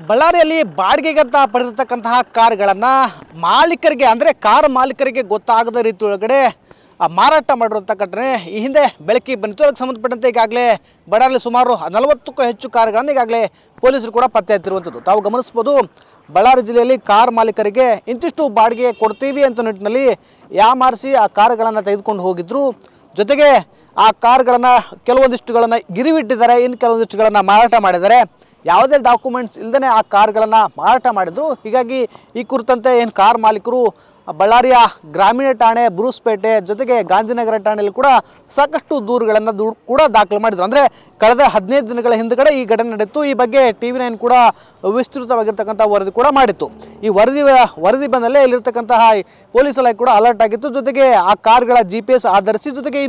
ಬಳ್ಳಾರಿಯಲ್ಲಿ ಬಾಡಿಗೆಗಂತ ಪಡೆದಿರ್ತಕ್ಕಂತಹ ಕಾರುಗಳನ್ನು ಮಾಲೀಕರಿಗೆ ಅಂದರೆ ಕಾರ್ ಮಾಲೀಕರಿಗೆ ಗೊತ್ತಾಗದ ರೀತಿ ಒಳಗಡೆ ಮಾರಾಟ ಮಾಡಿರುವಂಥ ಘಟನೆ ಈ ಹಿಂದೆ ಬೆಳಕಿಗೆ ಬಂದಿತ್ತು. ಅದಕ್ಕೆ ಸಂಬಂಧಪಟ್ಟಂತೆ ಈಗಾಗಲೇ ಬಳ್ಳಾರಿಯಲ್ಲಿ ಸುಮಾರು 40ಕ್ಕೂ ಹೆಚ್ಚು ಕಾರುಗಳನ್ನು ಈಗಾಗಲೇ ಪೊಲೀಸರು ಕೂಡ ಪತ್ತೆ ಹಚ್ಚಿರುವಂಥದ್ದು. ತಾವು ಗಮನಿಸ್ಬೋದು, ಬಳ್ಳಾರಿ ಜಿಲ್ಲೆಯಲ್ಲಿ ಕಾರ್ ಮಾಲೀಕರಿಗೆ ಇಂತಿಷ್ಟು ಬಾಡಿಗೆ ಕೊಡ್ತೀವಿ ಅಂತ ನಿಟ್ಟಿನಲ್ಲಿ ಯಾಮಾರಿಸಿ ಆ ಕಾರುಗಳನ್ನು ತೆಗೆದುಕೊಂಡು ಹೋಗಿದ್ರು. ಜೊತೆಗೆ ಆ ಕಾರುಗಳನ್ನು ಕೆಲವೊಂದಿಷ್ಟುಗಳನ್ನು ಗಿರಿವಿಟ್ಟಿದ್ದಾರೆ, ಇನ್ನು ಕೆಲವೊಂದಿಷ್ಟುಗಳನ್ನು ಮಾರಾಟ ಮಾಡಿದ್ದಾರೆ. ಯಾವುದೇ ಡಾಕ್ಯುಮೆಂಟ್ಸ್ ಇಲ್ಲದೇ ಆ ಕಾರ್ಗಳನ್ನು ಮಾರಾಟ ಮಾಡಿದ್ರು. ಹೀಗಾಗಿ ಈ ಕುರಿತಂತೆ ಏನು ಕಾರ್ ಮಾಲೀಕರು ಬಳ್ಳಾರಿಯ ಗ್ರಾಮೀಣ ಠಾಣೆ, ಬ್ರೂಸ್ಪೇಟೆ ಜೊತೆಗೆ ಗಾಂಧಿನಗರ ಠಾಣೆಯಲ್ಲಿ ಕೂಡ ಸಾಕಷ್ಟು ದೂರುಗಳನ್ನು ಕೂಡ ದಾಖಲು ಮಾಡಿದರು. ಅಂದರೆ ಕಳೆದ 15 ದಿನಗಳ ಹಿಂದುಗಡೆ ಈ ಘಟನೆ ನಡೆಯಿತು. ಈ ಬಗ್ಗೆ TV9 ಕೂಡ ವಿಸ್ತೃತವಾಗಿರ್ತಕ್ಕಂಥ ವರದಿ ಕೂಡ ಮಾಡಿತ್ತು. ಈ ವರದಿ ಬಂದಲ್ಲೇ ಇಲ್ಲಿರ್ತಕ್ಕಂತಹ ಪೊಲೀಸ್ ಇಲಾಖೆ ಕೂಡ ಅಲರ್ಟ್ ಆಗಿತ್ತು. ಜೊತೆಗೆ ಆ ಕಾರ್ಗಳ GPS ಆಧರಿಸಿ, ಜೊತೆಗೆ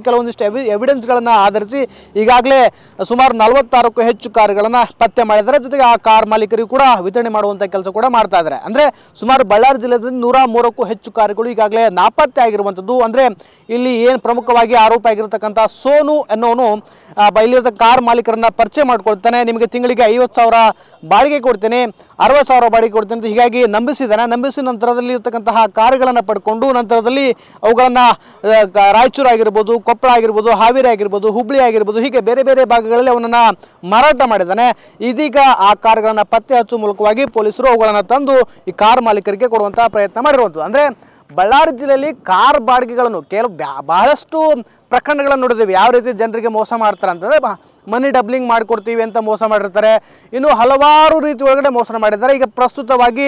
ಕೆಲವೊಂದಿಷ್ಟು ಎವಿಡೆನ್ಸ್ಗಳನ್ನು ಆಧರಿಸಿ ಈಗಾಗಲೇ ಸುಮಾರು 46ಕ್ಕೂ ಹೆಚ್ಚು ಕಾರುಗಳನ್ನು ಪತ್ತೆ ಮಾಡಿದ್ದಾರೆ. ಜೊತೆಗೆ ಆ ಕಾರ್ ಮಾಲೀಕರಿಗೂ ಕೂಡ ವಿತರಣೆ ಮಾಡುವಂಥ ಕೆಲಸ ಕೂಡ ಮಾಡ್ತಾ ಇದ್ದಾರೆ. ಅಂದರೆ ಸುಮಾರು ಬಳ್ಳಾರಿ ಜಿಲ್ಲೆಯಲ್ಲಿ 103ಕ್ಕೂ ಹೆಚ್ಚು ಕಾರುಗಳು ಈಗಾಗಲೇ ನಾಪತ್ತೆ ಆಗಿರುವಂಥದ್ದು. ಅಂದರೆ ಇಲ್ಲಿ ಏನು ಪ್ರಮುಖವಾಗಿ ಆರೋಪ ಆಗಿರತಕ್ಕಂಥ ಸೋನು ಎನ್ನುವನು ಇಲ್ಲಿರುವ ಕಾರ್ ಮಾಲೀಕರನ್ನ ಪರಿಚಯ ಮಾಡ್ಕೊಳ್ತಾನೆ. ನಿಮಗೆ ತಿಂಗಳಿಗೆ 50,000 ಬಾಡಿಗೆ ಕೊಡ್ತೇನೆ, 60,000 ಬಾಡಿಗೆ ಕೊಡ್ತೇನೆ ಅಂತ ಹೀಗಾಗಿ ನಂಬಿಸಿ ನಂತರದಲ್ಲಿ ಇರ್ತಕ್ಕಂತಹ ಕಾರುಗಳನ್ನು ಪಡ್ಕೊಂಡು ನಂತರದಲ್ಲಿ ಅವುಗಳನ್ನು ರಾಯಚೂರು ಆಗಿರ್ಬೋದು, ಕೊಪ್ಪಳ ಆಗಿರ್ಬೋದು, ಹಾವೇರಿ ಆಗಿರ್ಬೋದು, ಹುಬ್ಳಿ ಆಗಿರ್ಬೋದು, ಹೀಗೆ ಬೇರೆ ಬೇರೆ ಭಾಗಗಳಲ್ಲಿ ಅವನನ್ನು ಮಾರಾಟ ಮಾಡಿದ್ದಾನೆ. ಇದೀಗ ಆ ಕಾರುಗಳನ್ನು ಪತ್ತೆ ಹಚ್ಚುವ ಮೂಲಕವಾಗಿ ಪೊಲೀಸರು ಅವುಗಳನ್ನು ತಂದು ಈ ಕಾರ್ ಮಾಲೀಕರಿಗೆ ಕೊಡುವಂತಹ ಪ್ರಯತ್ನ ಮಾಡಿರುವಂಥದ್ದು. ಅಂದರೆ ಬಳ್ಳಾರಿ ಜಿಲ್ಲೆಯಲ್ಲಿ ಕಾರ್ ಬಾಡಿಗೆಗಳನ್ನು ಬಹಳಷ್ಟು ಪ್ರಕರಣಗಳನ್ನು ನೋಡಿದ್ದೀವಿ. ಯಾವ ರೀತಿ ಜನರಿಗೆ ಮೋಸ ಮಾಡ್ತಾರೆ ಅಂತಂದರೆ ಮನಿ ಡಬ್ಲಿಂಗ್ ಮಾಡಿಕೊಡ್ತೀವಿ ಅಂತ ಮೋಸ ಮಾಡಿರ್ತಾರೆ. ಇನ್ನು ಹಲವಾರು ರೀತಿ ಒಳಗಡೆ ಮೋಸ ಮಾಡಿದ್ದಾರೆ. ಈಗ ಪ್ರಸ್ತುತವಾಗಿ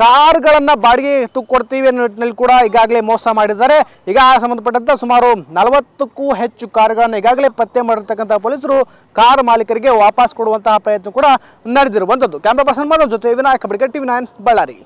ಕಾರ್ಗಳನ್ನು ಬಾಡಿಗೆ ಕೊಡ್ತೀವಿ ಅನ್ನೋ ನಿಟ್ಟಿನಲ್ಲಿ ಕೂಡ ಈಗಾಗಲೇ ಮೋಸ ಮಾಡಿದ್ದಾರೆ. ಈಗ ಸಂಬಂಧಪಟ್ಟಂಥ ಸುಮಾರು 40ಕ್ಕೂ ಹೆಚ್ಚು ಕಾರುಗಳನ್ನು ಈಗಾಗಲೇ ಪತ್ತೆ ಮಾಡಿರ್ತಕ್ಕಂಥ ಪೊಲೀಸರು ಕಾರ್ ಮಾಲೀಕರಿಗೆ ವಾಪಸ್ ಕೊಡುವಂತಹ ಪ್ರಯತ್ನ ಕೂಡ ನಡೆದಿರುವಂಥದ್ದು. ಕ್ಯಾಮ್ರಾ ಪರ್ಸನ್ ಜೊತೆ ವಿನಾಯಕ ಬಡಿಗೇರ್, TV9 ಬಳ್ಳಾರಿ.